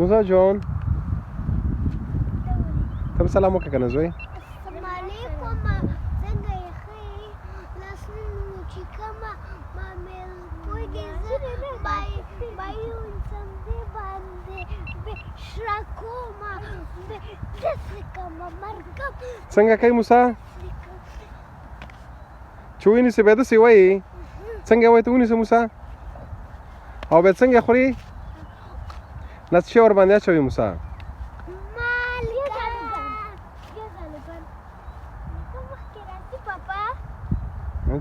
موسی جان ته سلام وکړه کنه زوی السلام علیکم څنګه یې ښه لاسونه چې کومه ما مې پوهېږې زه باید سمدې باندې شړه کومه داسې کومه مرګم څنګه کوي موسی چې ونیسې بیا داسې وایي څنګه وایي ته ونیسه موسی او بیا څنګه خوري نه څه شی ورباندې اچوي موسی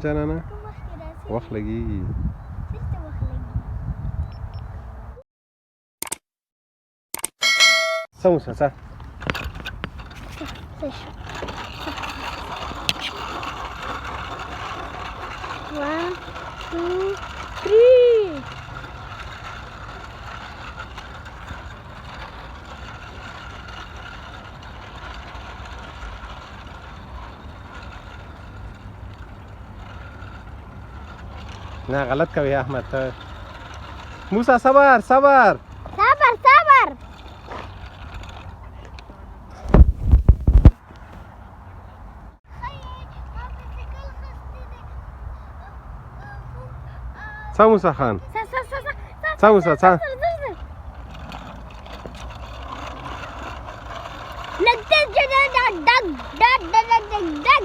جانانه وخت لګېږي څه موسی څه One, two, three. نه غلط کوي احمد ته موسی صبر صبر صبر صبر څه موسی خان څه موسی څه Like this, dug.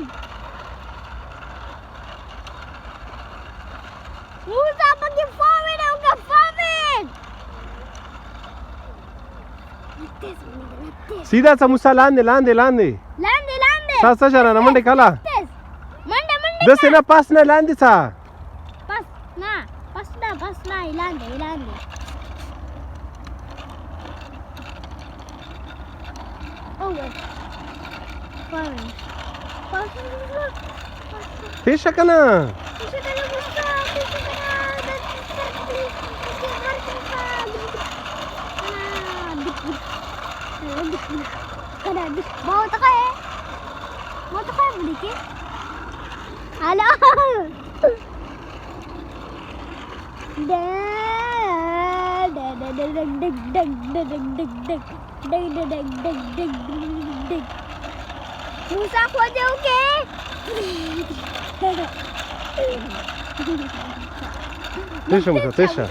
Musa, pergi forward, forward. Like this. سیده څه موسی لاندې لاندې لاندې څه جانانه منډې کله منډه داسې نه پاس نه لاندې څه pas na, ilande. Oh, wait. Forward. پیشه کنه mau takay balik halo Musa aku aja oke Tisha Musa Tisha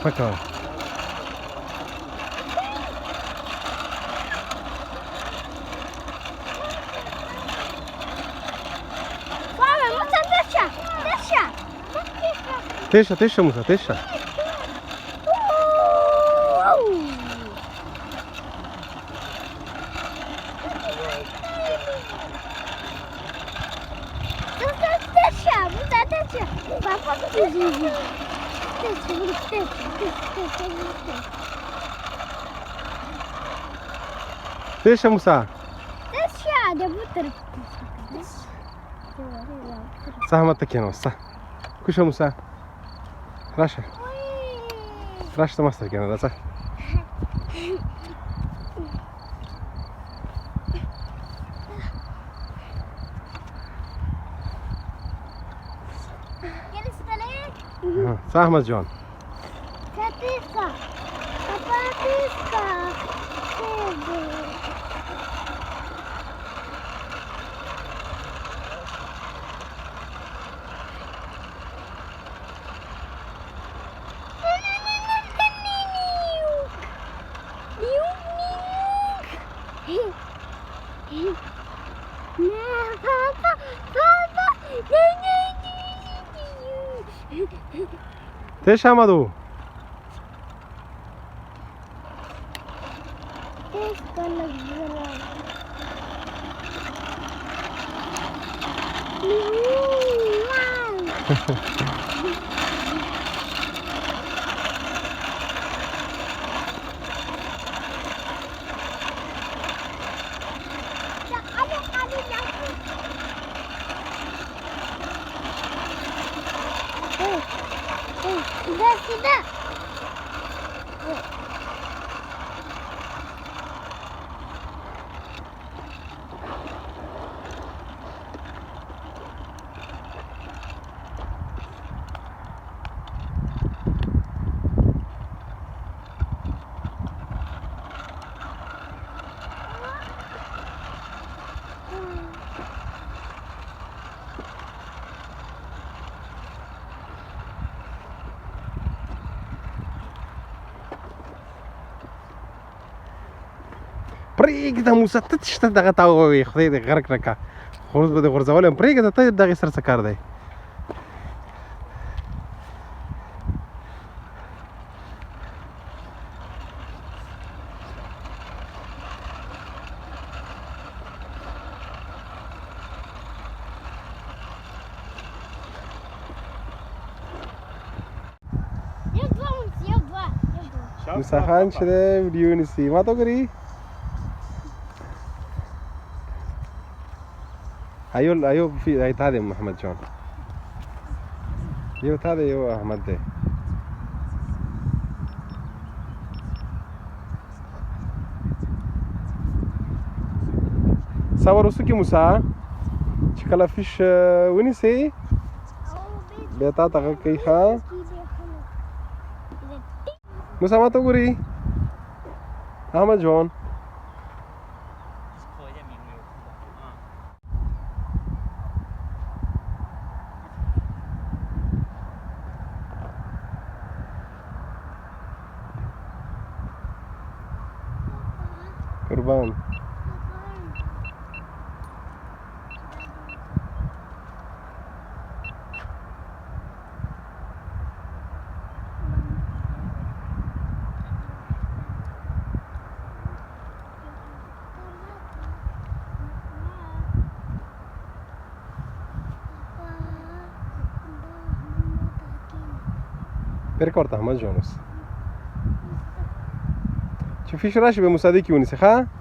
Pakai. Tisha Musa Tisha. Tisha Musa. Ada putar. Zahmet keno sa. Kusha Musa. Rasha. Rasha master keno da sa. Zahmet John. Katiska. Katiska. Tisha Madu. سیده پرېږده موسی ته شته دغه ته ووایې خدای دې غرق نه کړه خو اوس به دې غورځولی یم پرېږده ته دغې سره څه کار دی موسی خان چې دی ویډیو نیسي ما ته وګورئ ایو تا دی محمد جان یو تا دی یو احمد دی صبر وسو کې موسی چې کله فیش ونیسئ بیا تا ته غږ کوي ښه موسی ما ته وګورئ احمد جان قربان برکارت احمد جان اوس چې فیش راشي به موسی دې کې ونیسي ښه